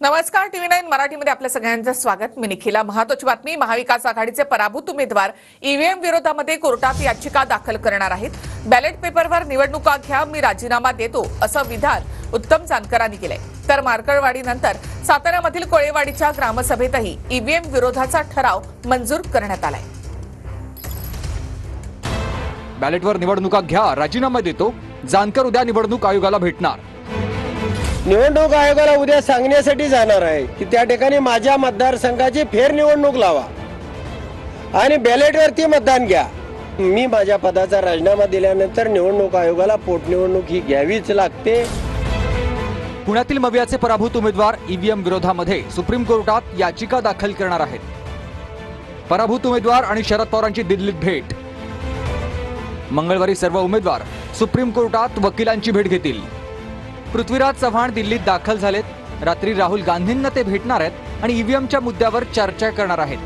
नमस्कार, TV9 मराठीमध्ये आपल्या सगळ्यांचं स्वागत. मी निखिला. महत्त्वाची बातमी. महाविकास आघाडीचे पराभूत उमेदवार ईव्हीएम विरोधामध्ये कोर्टात याचिका दाखल करणार आहेत. बॅलेट पेपरवर निवडणुका घ्या, मी राजीनामा देतो असं विधान उत्तम जानकरांनी केलंय. तर मार्कळवाडीनंतर साताऱ्यामधील कोळेवाडीच्या ग्रामसभेतही ईव्हीएम विरोधाचा ठराव मंजूर करण्यात आलाय. बॅलेटवर निवडणुका घ्या, राजीनामा देतो. जानकर उद्या निवडणूक आयोगाला भेटणार. निवडणूक आयोगाला उद्या सांगण्यासाठी जाणार आहे की त्या ठिकाणी माझ्या मतदारसंघाची फेरनिवडणूक लावा आणि बॅलेटवरती मतदान घ्या. मी माझ्या पदाचा राजीनामा दिल्यानंतर निवडणूक आयोगाला पोटनिवडणूक ही घ्यावीच लागते. पुण्यातील मवियाचे पराभूत उमेदवार ईव्हीएम विरोधामध्ये सुप्रीम कोर्टात याचिका दाखल करणार आहेत. पराभूत उमेदवार आणि शरद पवारांची दिल्लीत भेट. मंगळवारी सर्व उमेदवार सुप्रीम कोर्टात वकिलांची भेट घेतील. पृथ्वीराज चव्हाण दिल्लीत दाखल झालेत. रात्री राहुल गांधींना ते भेटणार आहेत आणि ईव्हीएमच्या मुद्द्यावर चर्चा करणार आहेत.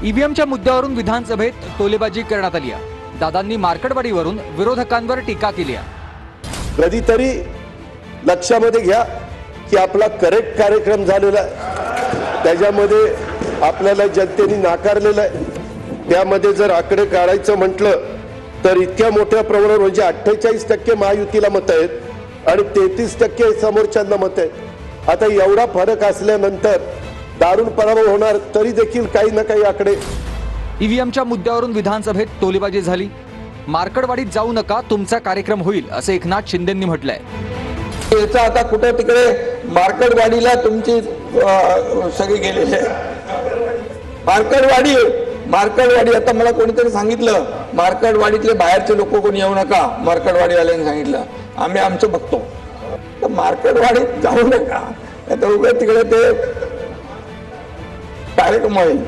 ईव्हीएमच्या मुद्द्यावरून विधानसभेत टोलेबाजी करण्यात आली आहे. दादांनी मार्कळवाडीवरून विरोधकांवर टीका केली आहे. कधीतरी लक्षामध्ये घ्या की आपला करेक्ट कार्यक्रम झालेला आहे, त्याच्यामध्ये आपल्याला जनतेने नाकारलेलं आहे. त्यामध्ये जर आकडे काढायचं म्हटलं तर इतक्या मोठ्या प्रमाणावर म्हणजे 48% महायुतीला मतं आहेत आणि 33% समोरच्यांना मत आहेत. आता एवढा फरक असल्यानंतर दारुण पराभव होणार तरी देखील काही ना काही आकडे. ईव्हीएमच्या मुद्द्यावरून विधानसभेत टोलेबाजी झाली. मार्कळवाडीत जाऊ नका, तुमचा कार्यक्रम होईल असं एकनाथ शिंदेंनी म्हटलंय. याचा आता कुठे तिकडे मार्कळवाडीला तुमची सगळे गेलेले. मार्कळवाडी आता मला कोणीतरी सांगितलं मार्कळवाडीतले बाहेरचे लोक कोणी येऊ नका. मार्कळवाडीवाल्यांनी सांगितलं आम्ही आमचं बघतो. तर मार्केटवाडीत जाऊ नका, आता उगाच तिकडे ते कार्यक्रम होईल.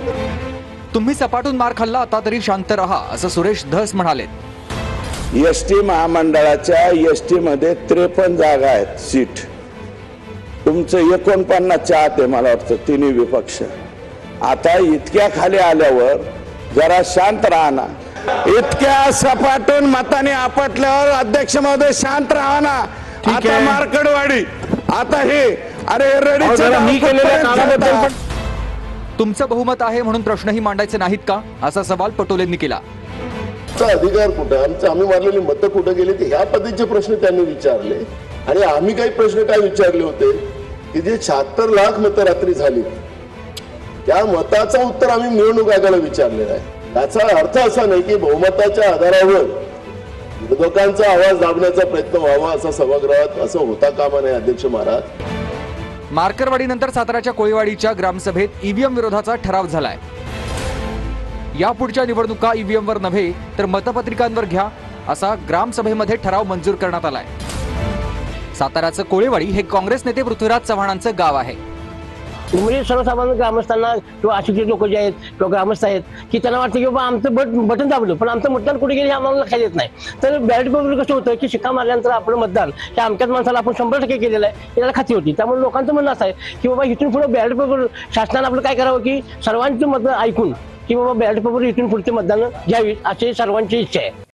तुम्ही सपाटून मार खाल्ला, आता तरी शांत रहा असं सुरेश धस म्हणाले. एसटी महामंडळाच्या एसटी मध्ये 53 जागा आहेत सीट. तुमचं 49 आत आहे मला वाटतं तिन्ही विपक्ष. आता इतक्या खाली आल्यावर जरा शांत राहा ना. इतक्या सपाटून मताने आपटल्यावर अध्यक्ष महोदय शांत राहा ना. आता मार्कळवाडी, आता हे तुमचं बहुमत आहे म्हणून प्रश्नही मांडायचे नाहीत का, असा सवाल पटोलेंनी केला. अधिकार कुठे, आम्ही मारलेली मतं कुठे गेली ते ह्या पद्धतीचे प्रश्न त्यांनी विचारले. आणि आम्ही काही प्रश्न काय विचारले होते की जे 76 लाख मतं रात्री झाली त्या मताचं उत्तर आम्ही निवडणूक आयोगाला विचारलेलं आहे. याचा अर्थ असा नाही की बहुमताच्या आधारावर विरोधकांचा आवाज दाबण्याचा प्रयत्न व्हावा असा सभागृहात असं होता कामा नये अध्यक्ष महाराज. मार्कळवाडीनंतर साताऱ्याच्या कोळेवाडीच्या ग्रामसभेत ईव्हीएम विरोधाचा ठराव झालाय. यापुढच्या निवडणुका ईव्हीएमवर नव्हे तर मतपत्रिकांवर घ्या असा ग्रामसभेमध्ये ठराव मंजूर करण्यात आलाय. साताऱ्याचं कोळेवाडी हे काँग्रेस नेते पृथ्वीराज चव्हाणांचं गाव आहे. म्हणजे सर्वसामान्य ग्रामस्थांना किंवा अशिक्षित लोक जे आहेत किंवा ग्रामस्थ आहेत की त्यांना वाटतं की बाबा आमचं बटन दाबलं पण आमचं मतदान कुठे गेले आम्हाला लक्षात येत नाही. तर बॅलेट पेपर कसं होतं की शिक्का मारल्यानंतर आपलं मतदान हे अमक्याच माणसाला आपण 100% केलेलं आहे याला खात्री होती. त्यामुळे लोकांचं म्हणणं असं आहे की बाबा इथून पुढे बॅलेट पेपर शासनानं आपलं काय करावं की सर्वांचं मत ऐकून की बाबा बॅलेट पेपर इथून पुढचे मतदान घ्यावी अशी सर्वांची इच्छा आहे.